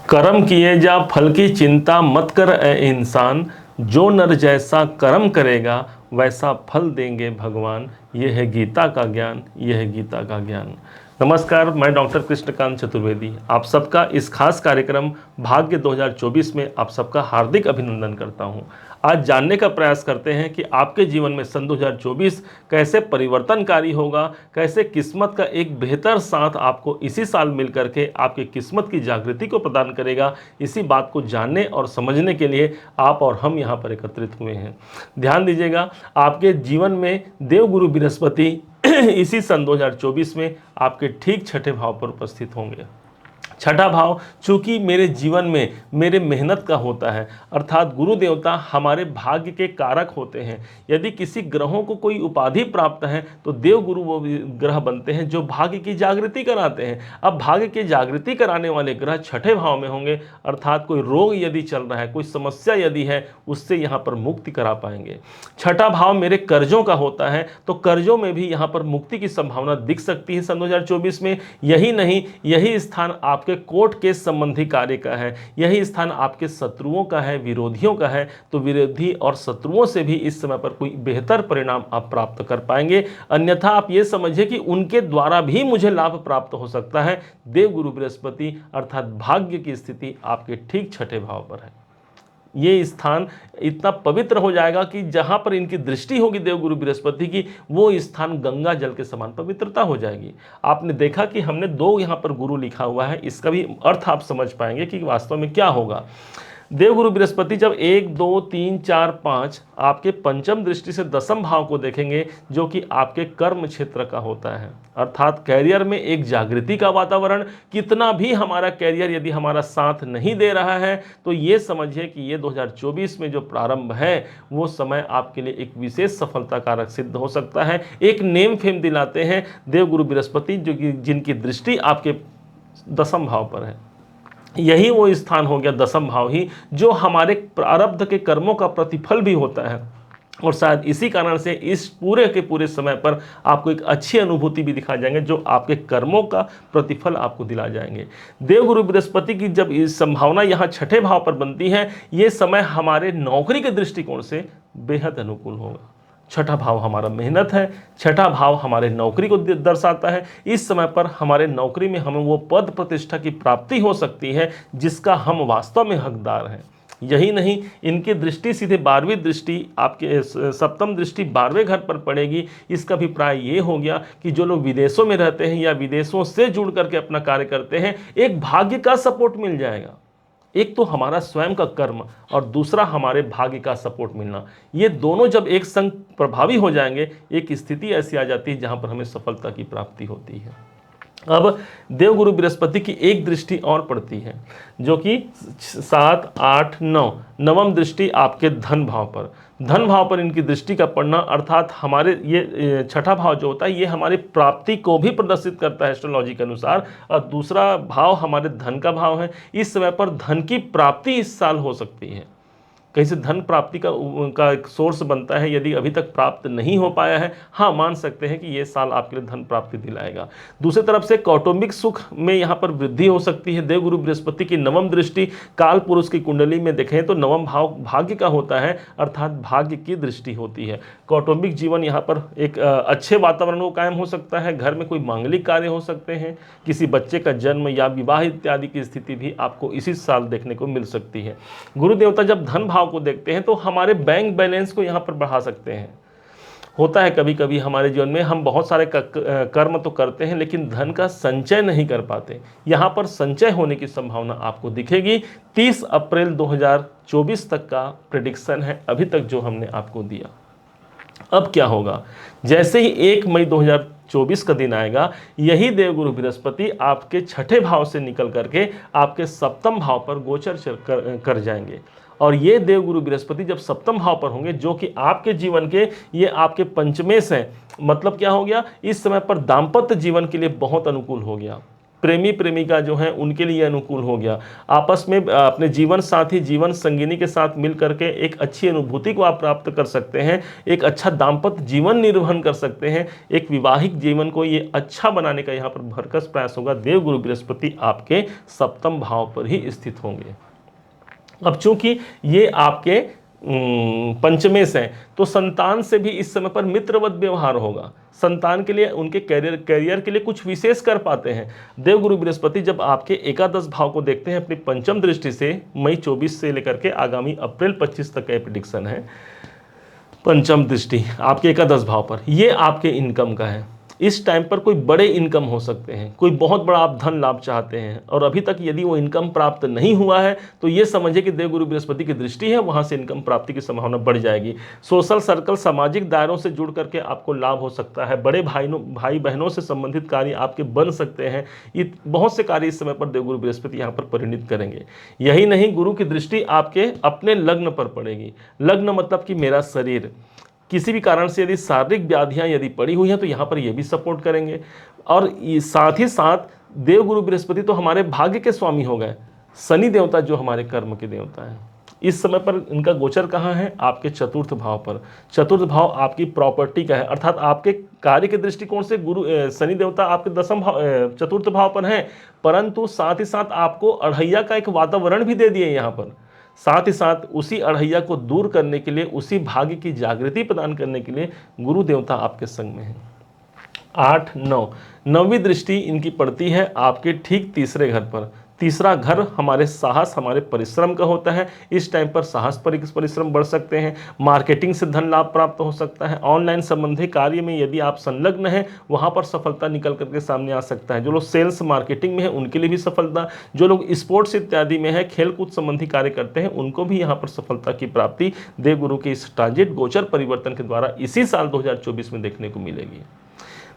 कर्म किए जा फल की चिंता मत कर ए इंसान, जो नर जैसा कर्म करेगा वैसा फल देंगे भगवान। यह है गीता का ज्ञान, यह है गीता का ज्ञान। नमस्कार, मैं डॉक्टर कृष्णकांत चतुर्वेदी आप सबका इस खास कार्यक्रम भाग्य 2024 में आप सबका हार्दिक अभिनंदन करता हूं। आज जानने का प्रयास करते हैं कि आपके जीवन में सन 2024 कैसे परिवर्तनकारी होगा, कैसे किस्मत का एक बेहतर साथ आपको इसी साल मिल करके आपकी किस्मत की जागृति को प्रदान करेगा। इसी बात को जानने और समझने के लिए आप और हम यहाँ पर एकत्रित हुए हैं। ध्यान दीजिएगा, आपके जीवन में देवगुरु बृहस्पति इसी सन 2024 में आपके ठीक छठे भाव पर उपस्थित होंगे। छठा भाव चूंकि मेरे जीवन में मेरे मेहनत का होता है, अर्थात गुरु देवता हमारे भाग्य के कारक होते हैं। यदि किसी ग्रहों को कोई उपाधि प्राप्त है तो देव गुरु वो ग्रह बनते हैं जो भाग्य की जागृति कराते हैं। अब भाग्य की जागृति कराने वाले ग्रह छठे भाव में होंगे, अर्थात कोई रोग यदि चल रहा है, कोई समस्या यदि है, उससे यहाँ पर मुक्ति करा पाएंगे। छठा भाव मेरे कर्जों का होता है तो कर्जों में भी यहाँ पर मुक्ति की संभावना दिख सकती है सन 2024 में। यही नहीं, यही स्थान आपके कोर्ट केस संबंधी कार्य का है, यही स्थान आपके शत्रुओं का है, विरोधियों का है। तो विरोधी और शत्रुओं से भी इस समय पर कोई बेहतर परिणाम आप प्राप्त कर पाएंगे। अन्यथा आप ये समझिए कि उनके द्वारा भी मुझे लाभ प्राप्त हो सकता है। देवगुरु बृहस्पति अर्थात भाग्य की स्थिति आपके ठीक छठे भाव पर है। ये स्थान इतना पवित्र हो जाएगा कि जहां पर इनकी दृष्टि होगी देवगुरु बृहस्पति की, वो स्थान गंगा जल के समान पवित्रता हो जाएगी। आपने देखा कि हमने दो यहां पर गुरु लिखा हुआ है, इसका भी अर्थ आप समझ पाएंगे कि वास्तव में क्या होगा। देवगुरु बृहस्पति जब 1 2 3 4 5 आपके पंचम दृष्टि से दसम भाव को देखेंगे, जो कि आपके कर्म क्षेत्र का होता है, अर्थात कैरियर में एक जागृति का वातावरण। कितना भी हमारा कैरियर यदि हमारा साथ नहीं दे रहा है तो ये समझिए कि ये 2024 में जो प्रारंभ है वो समय आपके लिए एक विशेष सफलता कारक सिद्ध हो सकता है। एक नेम फेम दिलाते हैं देवगुरु बृहस्पति, जो कि जिनकी दृष्टि आपके दसम भाव पर है। यही वो स्थान हो गया दसम भाव ही, जो हमारे प्रारब्ध के कर्मों का प्रतिफल भी होता है। और शायद इसी कारण से इस पूरे के पूरे समय पर आपको एक अच्छी अनुभूति भी दिखा जाएंगे, जो आपके कर्मों का प्रतिफल आपको दिला जाएंगे। देवगुरु बृहस्पति की जब इस संभावना यहाँ छठे भाव पर बनती है, ये समय हमारे नौकरी के दृष्टिकोण से बेहद अनुकूल होगा। छठा भाव हमारा मेहनत है, छठा भाव हमारे नौकरी को दर्शाता है। इस समय पर हमारे नौकरी में हमें वो पद प्रतिष्ठा की प्राप्ति हो सकती है जिसका हम वास्तव में हकदार हैं। यही नहीं, इनकी दृष्टि सीधे 12वीं दृष्टि आपके सप्तम दृष्टि 12वें घर पर पड़ेगी। इसका अभिप्राय ये हो गया कि जो लोग विदेशों में रहते हैं या विदेशों से जुड़ करके अपना कार्य करते हैं, एक भाग्य का सपोर्ट मिल जाएगा। एक तो हमारा स्वयं का कर्म और दूसरा हमारे भाग्य का सपोर्ट मिलना, ये दोनों जब एक संग प्रभावी हो जाएंगे, एक स्थिति ऐसी आ जाती है जहां पर हमें सफलता की प्राप्ति होती है। अब देवगुरु बृहस्पति की एक दृष्टि और पड़ती है, जो कि 7 8 9 नवम दृष्टि आपके धन भाव पर। धन भाव पर इनकी दृष्टि का पड़ना, अर्थात हमारे ये छठा भाव जो होता है ये हमारी प्राप्ति को भी प्रदर्शित करता है एस्ट्रोलॉजी के अनुसार, और दूसरा भाव हमारे धन का भाव है। इस समय पर धन की प्राप्ति इस साल हो सकती है, कहीं से धन प्राप्ति का एक सोर्स बनता है। यदि अभी तक प्राप्त नहीं हो पाया है, हाँ मान सकते हैं कि ये साल आपके लिए धन प्राप्ति दिलाएगा। दूसरी तरफ से कौटुंबिक सुख में यहाँ पर वृद्धि हो सकती है। देवगुरु बृहस्पति की नवम दृष्टि काल पुरुष की कुंडली में देखें तो नवम भाव भाग्य का होता है, अर्थात भाग्य की दृष्टि होती है। कौटुंबिक जीवन यहाँ पर एक अच्छे वातावरण को कायम हो सकता है। घर में कोई मांगलिक कार्य हो सकते हैं, किसी बच्चे का जन्म या विवाह इत्यादि की स्थिति भी आपको इसी साल देखने को मिल सकती है। गुरु देवता जब धन भाव को देखते हैं तो हमारे बैंक बैलेंस को यहां पर बढ़ा सकते हैं। होता है कभी कभी हमारे जीवन में हम बहुत सारे कर्म तो करते हैं लेकिन धन का संचय नहीं कर पाते। यहां पर संचय होने की संभावना आपको दिखेगी। 30 अप्रैल 2024 तक का प्रेडिक्शन है अभी तक जो हमने आपको दिया। अब क्या होगा, जैसे ही 1 मई 2024 का दिन आएगा, यही देवगुरु बृहस्पति आपके छठे भाव से निकल करके आपके सप्तम भाव पर गोचर कर जाएंगे। और ये देवगुरु बृहस्पति जब सप्तम भाव पर होंगे, जो कि आपके जीवन के ये आपके पंचमेश हैं, मतलब क्या हो गया, इस समय पर दाम्पत्य जीवन के लिए बहुत अनुकूल हो गया। प्रेमी प्रेमिका जो हैं उनके लिए अनुकूल हो गया। आपस में अपने जीवन साथी जीवन संगिनी के साथ मिल करके एक अच्छी अनुभूति को आप प्राप्त कर सकते हैं, एक अच्छा दाम्पत्य जीवन निर्वहन कर सकते हैं, एक विवाहिक जीवन को ये अच्छा बनाने का यहाँ पर भरकस प्रयास होगा। देवगुरु बृहस्पति आपके सप्तम भाव पर ही स्थित होंगे। अब चूंकि ये आपके पंचमेश हैं, तो संतान से भी इस समय पर मित्रवत व्यवहार होगा। संतान के लिए उनके कैरियर के लिए कुछ विशेष कर पाते हैं। देवगुरु बृहस्पति जब आपके एकादश भाव को देखते हैं अपनी पंचम दृष्टि से, मई 24 से लेकर के आगामी अप्रैल 25 तक का प्रेडिक्शन है, पंचम दृष्टि आपके एकादश भाव पर, ये आपके इनकम का है। इस टाइम पर कोई बड़े इनकम हो सकते हैं, कोई बहुत बड़ा आप धन लाभ चाहते हैं और अभी तक यदि वो इनकम प्राप्त नहीं हुआ है तो ये समझिए कि देवगुरु बृहस्पति की दृष्टि है, वहाँ से इनकम प्राप्ति की संभावना बढ़ जाएगी। सोशल सर्कल, सामाजिक दायरों से जुड़ करके आपको लाभ हो सकता है। बड़े भाई बहनों से संबंधित कार्य आपके बन सकते हैं। ये बहुत से कार्य इस समय पर देवगुरु बृहस्पति यहाँ पर परिणित करेंगे। यही नहीं, गुरु की दृष्टि आपके अपने लग्न पर पड़ेगी। लग्न मतलब कि मेरा शरीर, किसी भी कारण से यदि शारीरिक व्याधियां यदि पड़ी हुई हैं तो यहाँ पर ये भी सपोर्ट करेंगे। और साथ ही साथ देवगुरु बृहस्पति तो हमारे भाग्य के स्वामी हो गए। शनि देवता जो हमारे कर्म के देवता हैं, इस समय पर इनका गोचर कहाँ है? आपके चतुर्थ भाव पर। चतुर्थ भाव आपकी प्रॉपर्टी का है, अर्थात आपके कार्य के दृष्टिकोण से गुरु शनि देवता आपके दसम भाव चतुर्थ भाव पर हैं, परंतु साथ ही साथ आपको अढ़ैया का एक वातावरण भी दे दिए यहाँ पर। साथ ही साथ उसी अढ़ैया को दूर करने के लिए, उसी भाग्य की जागृति प्रदान करने के लिए गुरु देवता आपके संग में है। 8, 9, नौवीं दृष्टि इनकी पड़ती है आपके ठीक तीसरे घर पर। तीसरा घर हमारे साहस, हमारे परिश्रम का होता है। इस टाइम पर साहस परिश्रम बढ़ सकते हैं। मार्केटिंग से धन लाभ प्राप्त हो सकता है। ऑनलाइन संबंधी कार्य में यदि आप संलग्न हैं, वहाँ पर सफलता निकल करके सामने आ सकता है। जो लोग सेल्स मार्केटिंग में हैं उनके लिए भी सफलता, जो लोग स्पोर्ट्स इत्यादि में है, खेल कूद संबंधी कार्य करते हैं, उनको भी यहाँ पर सफलता की प्राप्ति देवगुरु के इस ट्रांजिट गोचर परिवर्तन के द्वारा इसी साल 2024 में देखने को मिलेगी।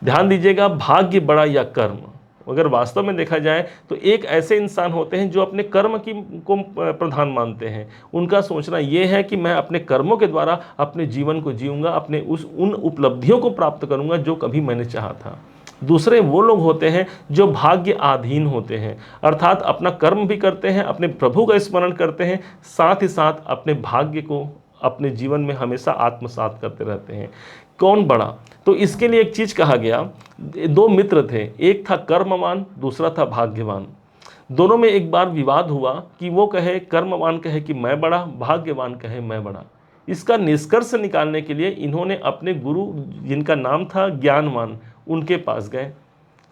ध्यान दीजिएगा, भाग्य बड़ा या कर्म, अगर वास्तव में देखा जाए तो एक ऐसे इंसान होते हैं जो अपने कर्म को प्रधान मानते हैं। उनका सोचना यह है कि मैं अपने कर्मों के द्वारा अपने जीवन को जीऊंगा, अपने उन उपलब्धियों को प्राप्त करूंगा जो कभी मैंने चाहा था। दूसरे वो लोग होते हैं जो भाग्य अधीन होते हैं, अर्थात अपना कर्म भी करते हैं, अपने प्रभु का स्मरण करते हैं, साथ ही साथ अपने भाग्य को अपने जीवन में हमेशा आत्मसात करते रहते हैं। कौन बड़ा? तो इसके लिए एक चीज कहा गया, दो मित्र थे, एक था कर्मवान, दूसरा था भाग्यवान। दोनों में एक बार विवाद हुआ कि वो कहे, कर्मवान कहे कि मैं बड़ा, भाग्यवान कहे मैं बड़ा। इसका निष्कर्ष निकालने के लिए इन्होंने अपने गुरु, जिनका नाम था ज्ञानवान, उनके पास गए।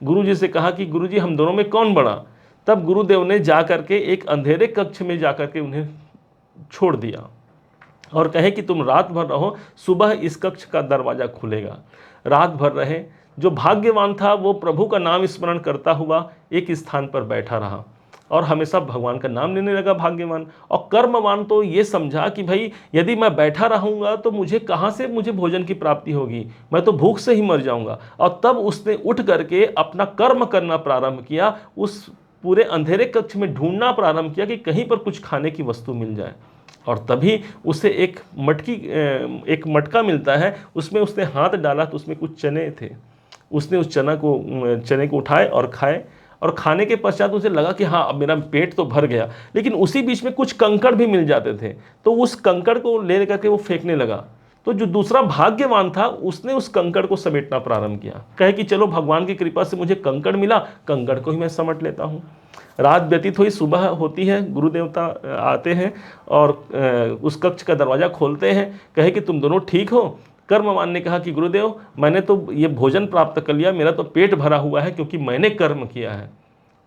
गुरु जी से कहा कि गुरु जी हम दोनों में कौन बड़ा? तब गुरुदेव ने जाकर के एक अंधेरे कक्ष में जाकर के उन्हें छोड़ दिया और कहे कि तुम रात भर रहो, सुबह इस कक्ष का दरवाजा खुलेगा। रात भर रहे। जो भाग्यवान था वो प्रभु का नाम स्मरण करता हुआ एक स्थान पर बैठा रहा और हमेशा भगवान का नाम लेने लगा भाग्यवान। और कर्मवान तो ये समझा कि भाई यदि मैं बैठा रहूँगा तो मुझे कहाँ से मुझे भोजन की प्राप्ति होगी, मैं तो भूख से ही मर जाऊँगा। और तब उसने उठ करके अपना कर्म करना प्रारंभ किया, उस पूरे अंधेरे कक्ष में ढूंढना प्रारंभ किया कि कहीं पर कुछ खाने की वस्तु मिल जाए। और तभी उसे एक मटका मिलता है, उसमें उसने हाथ डाला तो उसमें कुछ चने थे। उसने उस चने को उठाए और खाए, और खाने के पश्चात उसे लगा कि हाँ अब मेरा पेट तो भर गया, लेकिन उसी बीच में कुछ कंकड़ भी मिल जाते थे, तो उस कंकड़ को ले करके वो फेंकने लगा। तो जो दूसरा भाग्यवान था उसने उस कंकड़ को समेटना प्रारंभ किया, कहे कि चलो भगवान की कृपा से मुझे कंकड़ मिला, कंकड़ को ही मैं समेट लेता हूँ। रात व्यतीत हुई, सुबह होती है, गुरु देवता आते हैं और उस कक्ष का दरवाज़ा खोलते हैं। कहे कि तुम दोनों ठीक हो? कर्मवान ने कहा कि गुरुदेव मैंने तो ये भोजन प्राप्त कर लिया, मेरा तो पेट भरा हुआ है क्योंकि मैंने कर्म किया है।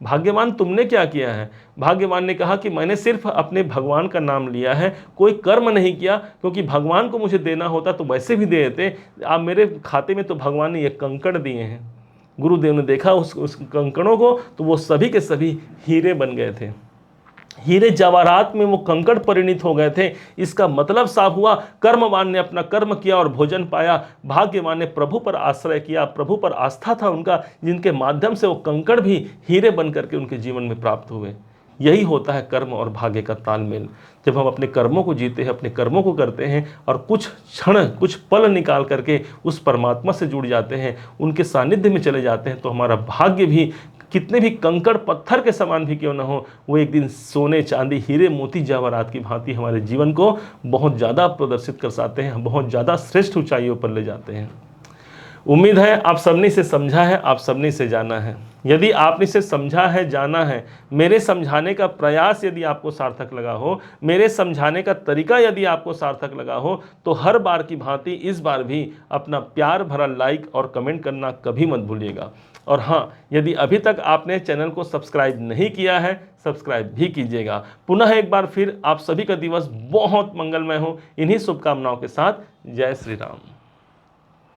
भाग्यवान तुमने क्या किया है? भाग्यवान ने कहा कि मैंने सिर्फ अपने भगवान का नाम लिया है, कोई कर्म नहीं किया, क्योंकि भगवान को मुझे देना होता तो वैसे भी दे देते, आप मेरे खाते में तो भगवान ने ये कंकड़ दिए हैं। गुरुदेव ने देखा उस कंकड़ों को तो वो सभी के सभी हीरे बन गए थे, हीरे जवाहरात में वो कंकड़ परिणित हो गए थे। इसका मतलब साफ हुआ, कर्मवान ने अपना कर्म किया और भोजन पाया, भाग्यवान ने प्रभु पर आश्रय किया, प्रभु पर आस्था था उनका, जिनके माध्यम से वो कंकड़ भी हीरे बन करके उनके जीवन में प्राप्त हुए। यही होता है कर्म और भाग्य का तालमेल। जब हम अपने कर्मों को जीते हैं, अपने कर्मों को करते हैं और कुछ क्षण, कुछ पल निकाल करके उस परमात्मा से जुड़ जाते हैं, उनके सानिध्य में चले जाते हैं, तो हमारा भाग्य भी कितने भी कंकड़ पत्थर के समान भी क्यों ना हो, वो एक दिन सोने चांदी हीरे मोती जवाहरात की भांति हमारे जीवन को बहुत ज़्यादा प्रदर्शित कर सकते हैं, बहुत ज़्यादा श्रेष्ठ ऊंचाइयों पर ले जाते हैं। उम्मीद है आप सबने से समझा है, आप सबने से जाना है। यदि आपने से समझा है, जाना है, मेरे समझाने का प्रयास यदि आपको सार्थक लगा हो, मेरे समझाने का तरीका यदि आपको सार्थक लगा हो, तो हर बार की भांति इस बार भी अपना प्यार भरा लाइक और कमेंट करना कभी मत भूलिएगा। और हाँ, यदि अभी तक आपने चैनल को सब्सक्राइब नहीं किया है, सब्सक्राइब भी कीजिएगा। पुनः एक बार फिर आप सभी का दिवस बहुत मंगलमय हो, इन्हीं शुभकामनाओं के साथ। जय श्री राम।